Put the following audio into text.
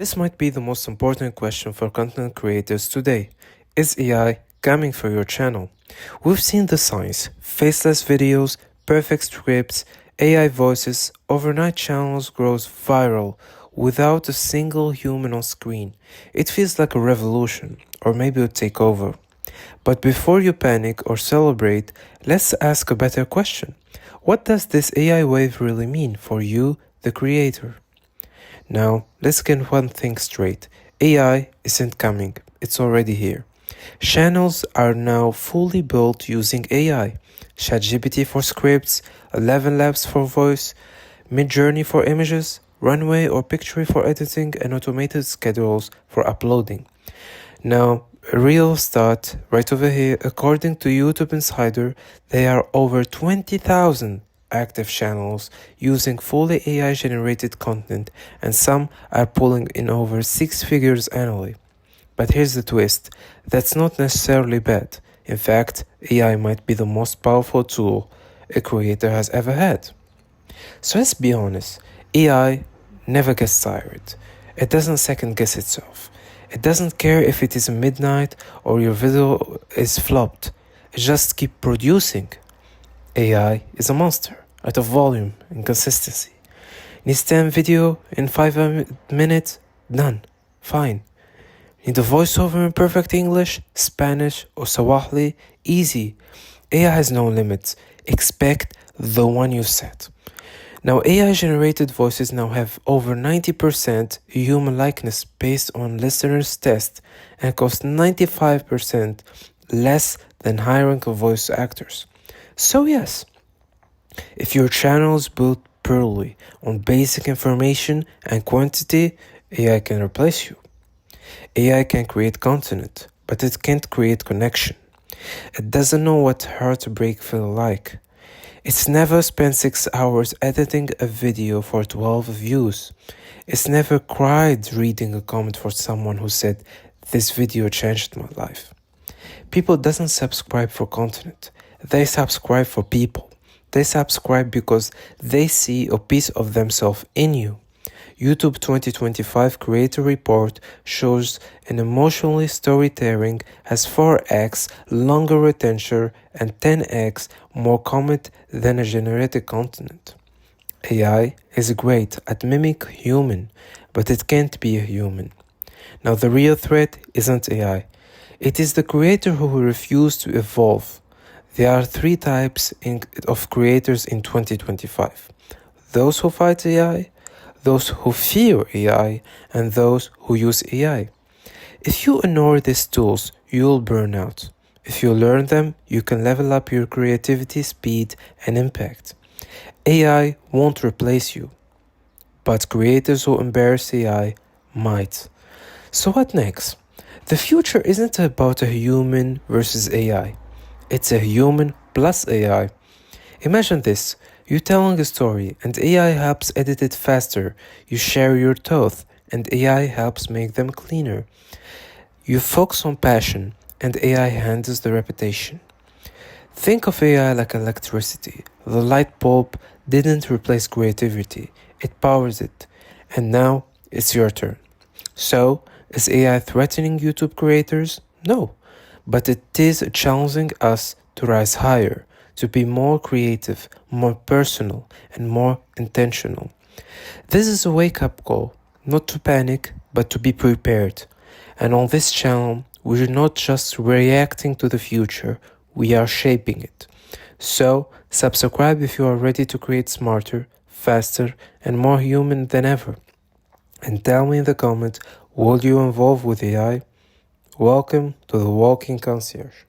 This might be the most important question for content creators today. Is AI coming for your channel? We've seen the signs: faceless videos, perfect scripts, AI voices, overnight channels grows viral without a single human on screen. It feels like a revolution, or maybe a takeover. But before you panic or celebrate, let's ask a better question. What does this AI wave really mean for you, the creator? Now, let's get one thing straight. AI isn't coming, it's already here. Channels are now fully built using AI. ChatGPT for scripts, ElevenLabs for voice, Midjourney for images, Runway or Pictory for editing, and automated schedules for uploading. Now, a real stat right over here, according to YouTube Insider, there are over 20,000 active channels using fully AI generated content, and some are pulling in over 6 figures annually. But here's the twist, that's not necessarily bad. In fact, AI might be the most powerful tool a creator has ever had. So let's be honest, AI never gets tired. It doesn't second guess itself. It doesn't care if it is midnight or your video is flopped. It just keeps producing. AI is a monster out of volume and consistency. Needs 10 video in 5 minutes? Done. Fine. Need a voiceover in perfect English, Spanish, or Swahili? Easy. AI has no limits. Expect the one you set. Now, AI-generated voices now have over 90% human likeness based on listeners' tests and cost 95% less than hiring voice actors. So yes, if your channel is built purely on basic information and quantity, AI can replace you. AI can create content, but it can't create connection. It doesn't know what heartbreak feels like. It's never spent 6 hours editing a video for 12 views. It's never cried reading a comment for someone who said, "This video changed my life." People doesn't subscribe for content. They subscribe for people. They subscribe because they see a piece of themselves in you. YouTube 2025 Creator Report shows an emotionally storytelling has 4x longer retention and 10x more comment than a generated content. AI is great at mimic human, but it can't be a human. Now the real threat isn't AI. It is the creator who will refuse to evolve. There are 3 types of creators in 2025. Those who fight AI, those who fear AI, and those who use AI. If you ignore these tools, you'll burn out. If you learn them, you can level up your creativity, speed, and impact. AI won't replace you, but creators who embrace AI might. So what next? The future isn't about a human versus AI. It's a human plus AI. Imagine this. You're telling a story and AI helps edit it faster. You share your thoughts and AI helps make them cleaner. You focus on passion and AI handles the repetition. Think of AI like electricity. The light bulb didn't replace creativity. It powers it. And now it's your turn. So, is AI threatening YouTube creators? No. But it is challenging us to rise higher, to be more creative, more personal, and more intentional. This is a wake-up call, not to panic, but to be prepared. And on this channel, we're not just reacting to the future, we are shaping it. So, subscribe if you are ready to create smarter, faster, and more human than ever. And tell me in the comments, will you evolve with AI? Welcome to the Walking Concierge.